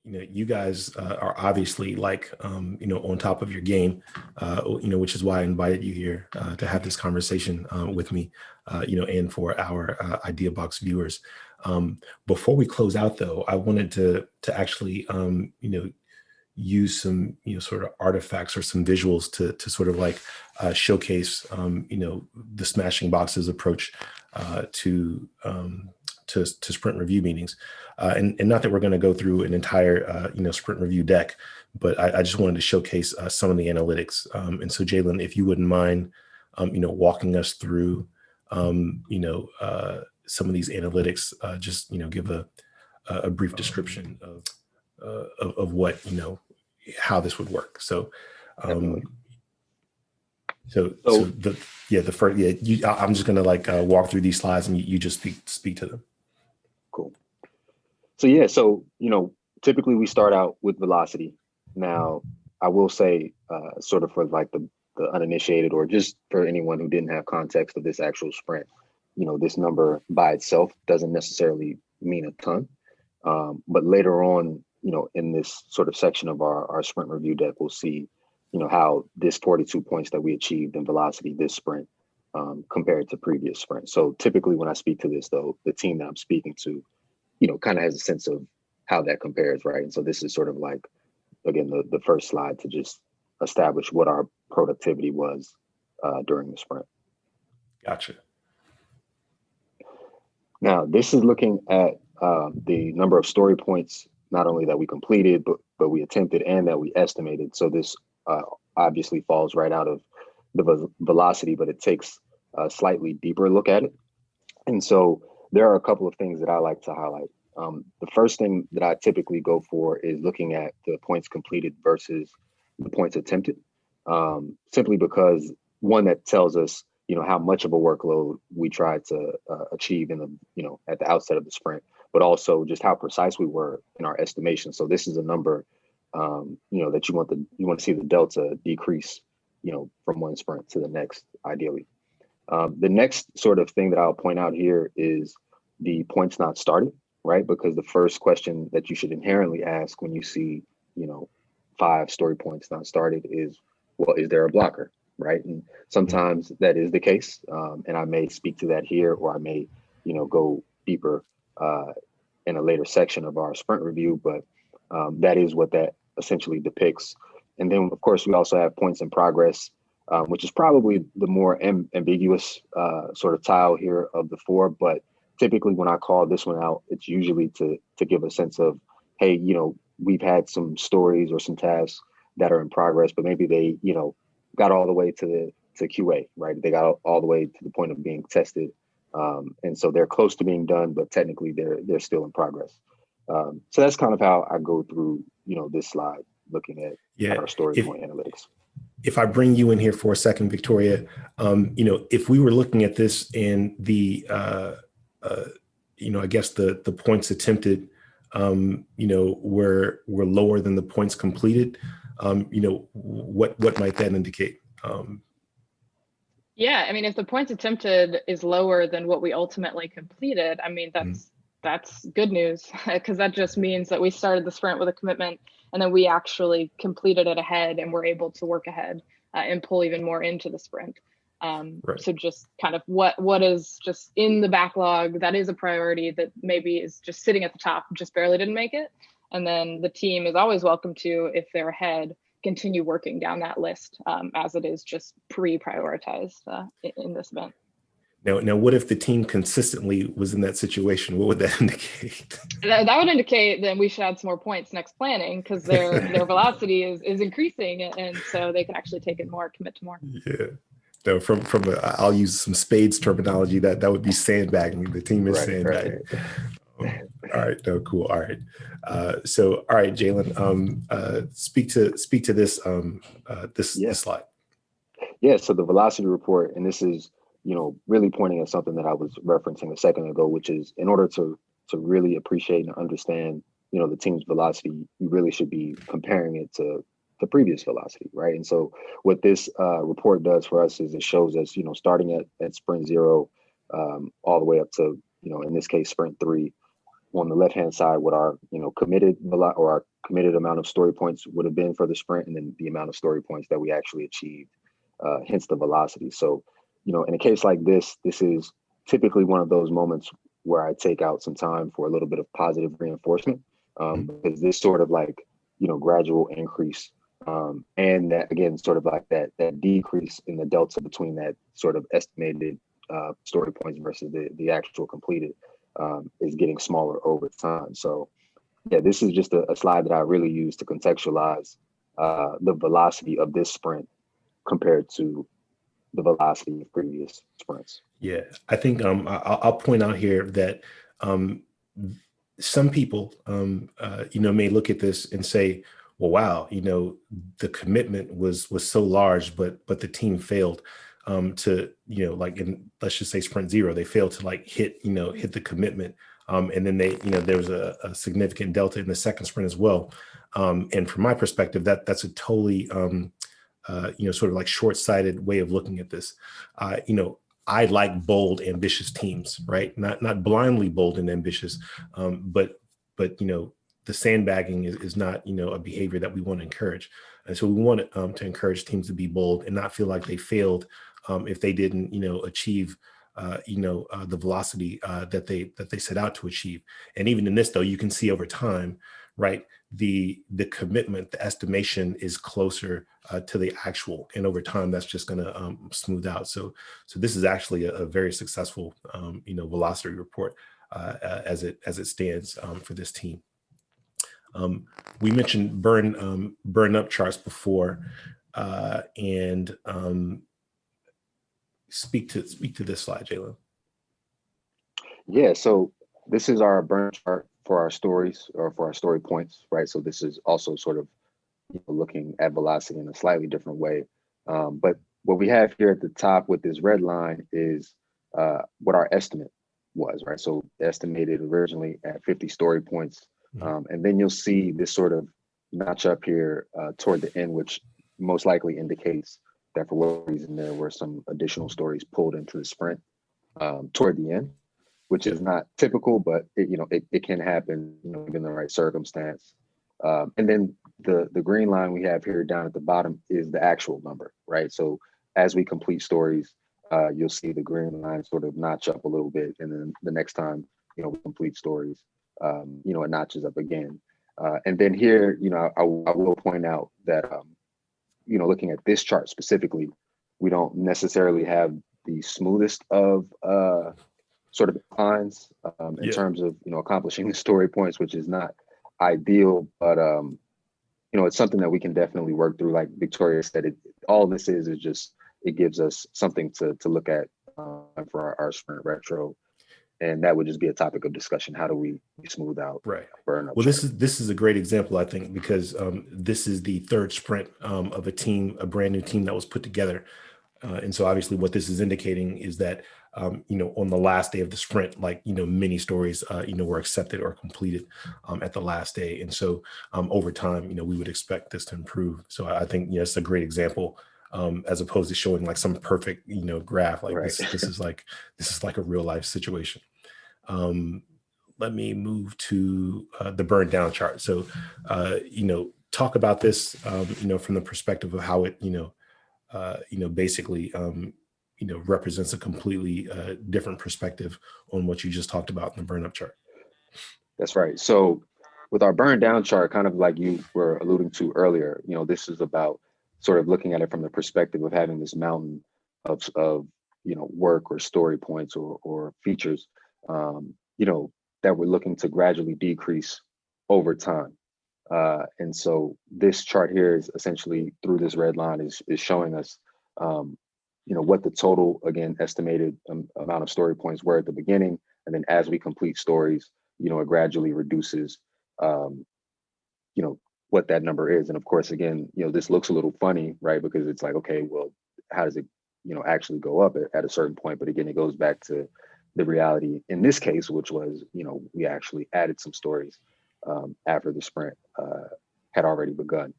you guys are obviously like, on top of your game, which is why I invited you here to have this conversation with me, and for our ideaBOX viewers. Before we close out, though, I wanted to actually, use some, sort of artifacts or some visuals to sort of like showcase, the smashing boxes approach to sprint review meetings. And not that we're going to go through an entire, sprint review deck, but I just wanted to showcase some of the analytics. And so, Jalen, if you wouldn't mind, walking us through, some of these analytics, just, give a brief description of what, how this would work. So, I'm just going to like walk through these slides and you just speak to them. Cool. So typically we start out with velocity. Now, I will say, sort of for like the uninitiated, or just for anyone who didn't have context of this actual sprint, this number by itself doesn't necessarily mean a ton. But later on, in this sort of section of our sprint review deck, we'll see, how this 42 points that we achieved in velocity this sprint compared to previous sprints. So typically when I speak to this, though, the team that I'm speaking to, kind of has a sense of how that compares, right? And so this is sort of like, again, the first slide to just establish what our productivity was during the sprint. Gotcha. Now, this is looking at the number of story points, not only that we completed, but we attempted and that we estimated. So this obviously falls right out of the velocity, but it takes a slightly deeper look at it. And so there are a couple of things that I like to highlight. The first thing that I typically go for is looking at the points completed versus the points attempted, simply because one, that tells us, how much of a workload we tried to achieve in the, at the outset of the sprint, but also just how precise we were in our estimation. So this is a number, that you want to see the delta decrease, from one sprint to the next, ideally. The next sort of thing that I'll point out here is the points not started, right? Because the first question that you should inherently ask when you see, 5 story points not started is, well, is there a blocker, right? And sometimes that is the case. And I may speak to that here, or I may, go deeper in a later section of our sprint review, but that is what that essentially depicts. And then, of course, we also have points in progress, which is probably the more ambiguous sort of tile here of the 4. But typically when I call this one out, it's usually to give a sense of, hey, we've had some stories or some tasks that are in progress, but maybe they, got all the way to QA, right? They got all the way to the point of being tested. And so they're close to being done, but technically they're still in progress. So that's kind of how I go through, this slide, looking at our story point analytics. If I bring you in here for a second, Victoria, if we were looking at this and the, I guess the points attempted, were lower than the points completed, what might that indicate? Yeah, I mean, if the points attempted is lower than what we ultimately completed, I mean, that's good news, because that just means that we started the sprint with a commitment and then we actually completed it ahead and we're able to work ahead and pull even more into the sprint. Right. So just kind of what is just in the backlog that is a priority that maybe is just sitting at the top, just barely didn't make it. And then the team is always welcome to, if they're ahead, continue working down that list as it is just pre-prioritized in this event. Now, what if the team consistently was in that situation? What would that indicate? That would indicate that we should add some more points next planning, because their velocity is increasing, and so they can actually take it more, commit to more. Yeah. No, I'll use some spades terminology. That would be sandbagging. The team is sandbagging. Right. All right. No, cool. All right. So, all right, Jalen, speak to this this slide. Yeah. So the velocity report, and this is, really pointing at something that I was referencing a second ago, which is, in order to really appreciate and understand, the team's velocity, you really should be comparing it to the previous velocity, right? And so what this report does for us is it shows us, starting at sprint 0, all the way up to, in this case, sprint 3, on the left-hand side what our, our committed amount of story points would have been for the sprint, and then the amount of story points that we actually achieved, hence the velocity. So, in a case like this is typically one of those moments where I take out some time for a little bit of positive reinforcement, because this sort of like, gradual increase, and that, again, sort of like that decrease in the delta between that sort of estimated story points versus the actual completed, is getting smaller over time. So yeah, this is just a slide that I really use to contextualize the velocity of this sprint compared to the velocity of previous sprints. Yeah, I think I'll point out here that some people, may look at this and say, well, wow, the commitment was so large, but the team failed to, like in, let's just say sprint 0, they failed to like hit the commitment. And then there was a significant delta in the second sprint as well. And from my perspective, that's a totally, sort of like short-sighted way of looking at this. I like bold, ambitious teams, right? Not blindly bold and ambitious, but the sandbagging is not a behavior that we want to encourage. And so we want to encourage teams to be bold and not feel like they failed if they didn't achieve the velocity that they set out to achieve. And even in this, though, you can see over time, right, the commitment, the estimation is closer to the actual, and over time that's just going to smooth out. So this is actually a very successful velocity report as it stands for this team. We mentioned burn up charts before, and speak to this slide, Jalen. Yeah, so this is our burn chart for our stories, or for our story points, right? So this is also sort of looking at velocity in a slightly different way. But what we have here at the top with this red line is what our estimate was, right? So estimated originally at 50 story points. And then you'll see this sort of notch up here toward the end, which most likely indicates that for whatever reason there were some additional stories pulled into the sprint toward the end, which is not typical, but it can happen, given the right circumstance. And then the green line we have here down at the bottom is the actual number, right? So as we complete stories, you'll see the green line sort of notch up a little bit, and then the next time we complete stories, it notches up again. And then here, I will point out that looking at this chart specifically, we don't necessarily have the smoothest of sort of declines in terms of accomplishing the story points, which is not ideal, but it's something that we can definitely work through. Like Victoria said, all this is just, it gives us something to look at for our sprint retro, and that would just be a topic of discussion. How do we smooth out burn up? Well, this is a great example, I think, because this is the third sprint of a brand new team that was put together. And so obviously what this is indicating is that, on the last day of the sprint, like, many stories, were accepted or completed at the last day. And so over time, we would expect this to improve. So I think, it's a great example, as opposed to showing like some perfect, graph. Like this is like a real life situation. Let me move to the burn down chart. So, talk about this, from the perspective of how it, basically, represents a completely different perspective on what you just talked about in the burn up chart. That's right. So with our burn down chart, kind of like you were alluding to earlier, this is about sort of looking at it from the perspective of having this mountain of work or story points or features, that we're looking to gradually decrease over time. And so this chart here is essentially, through this red line, is showing us, what the total, again, estimated amount of story points were at the beginning. And then as we complete stories, it gradually reduces, what that number is. And of course, again, this looks a little funny, right? Because it's like, okay, well, how does it, actually go up at a certain point? But again, it goes back to the reality in this case, which was, we actually added some stories after the sprint had already begun.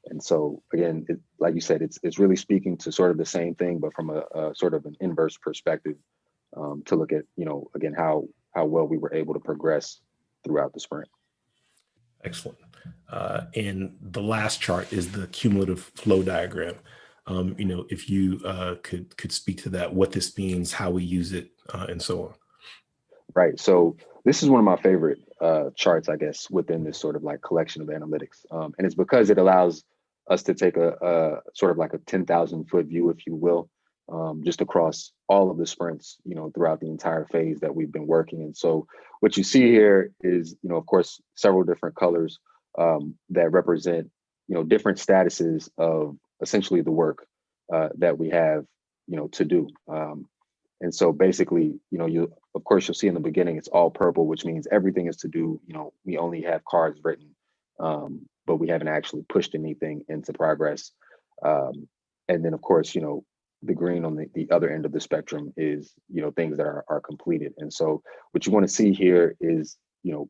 And so again, like you said, it's really speaking to sort of the same thing, but from a sort of an inverse perspective, to look at, again, how well we were able to progress throughout the sprint. Excellent. And the last chart is the cumulative flow diagram. If you could speak to that, what this means, how we use it, and so on. Right. So this is one of my favorite charts, I guess, within this sort of like collection of analytics. And it's because it allows us to take a sort of like a 10,000 foot view, if you will, just across all of the sprints, throughout the entire phase that we've been working. And so what you see here is, of course, several different colors that represent, different statuses of essentially the work that we have, to do. And so basically, of course, you'll see in the beginning, it's all purple, which means everything is to do. We only have cards written, but we haven't actually pushed anything into progress. And then, of course, the green on the other end of the spectrum is, things that are completed. And so what you want to see here is,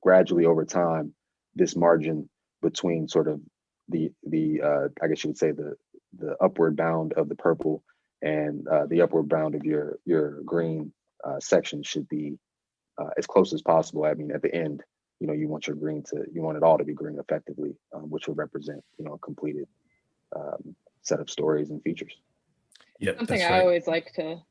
gradually over time, this margin between sort of the I guess you would say the upward bound of the purple and the upward bound of your green section should be as close as possible. I mean, at the end, you want it all to be green effectively, which would represent, a completed set of stories and features. Yeah, something I always like to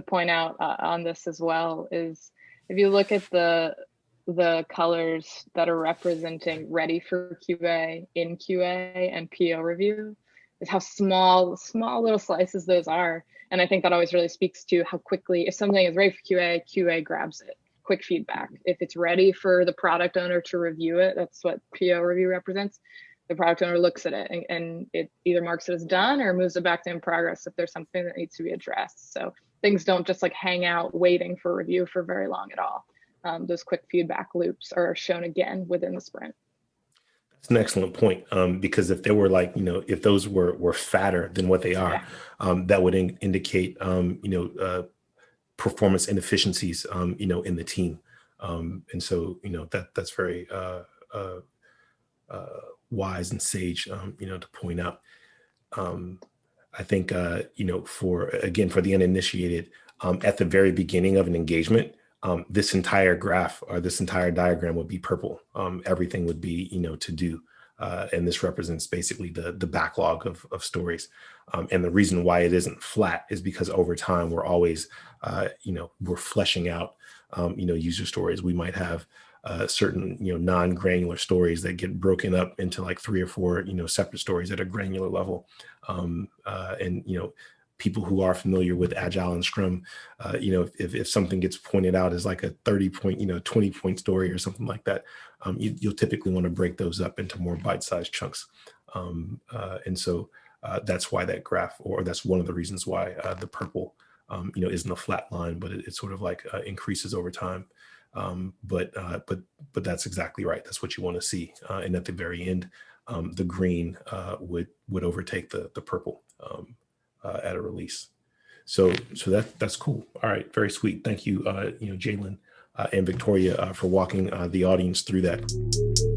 point out on this as well is if you look at the colors that are representing ready for QA, in QA, and PO review, is how small little slices those are. And I think that always really speaks to how quickly, if something is ready for QA, QA grabs it. Quick feedback. If it's ready for the product owner to review it, that's what PO review represents. The product owner looks at it and it either marks it as done or moves it back to in progress if there's something that needs to be addressed. So things don't just like hang out waiting for review for very long at all. Those quick feedback loops are shown again within the sprint. That's an excellent point, because if they were like, if those were fatter than what they are, that would indicate, performance inefficiencies, in the team. And so, that's very wise and sage, to point out. I think, for the uninitiated, at the very beginning of an engagement, this entire graph or this entire diagram would be purple. Everything would be, to do. And this represents basically the backlog of stories. And the reason why it isn't flat is because over time, we're always, we're fleshing out, user stories. We might have certain, non-granular stories that get broken up into like 3 or 4, separate stories at a granular level. And, people who are familiar with Agile and Scrum, if something gets pointed out as like a 30-point, 20-point story or something like that, you'll typically want to break those up into more bite-sized chunks. And so that's why that graph, or that's one of the reasons why the purple, isn't a flat line, but it sort of like increases over time. But that's exactly right. That's what you want to see. And at the very end, the green would overtake the purple at a release. So that's cool. All right, very sweet. Thank you, Jalen and Victoria, for walking the audience through that.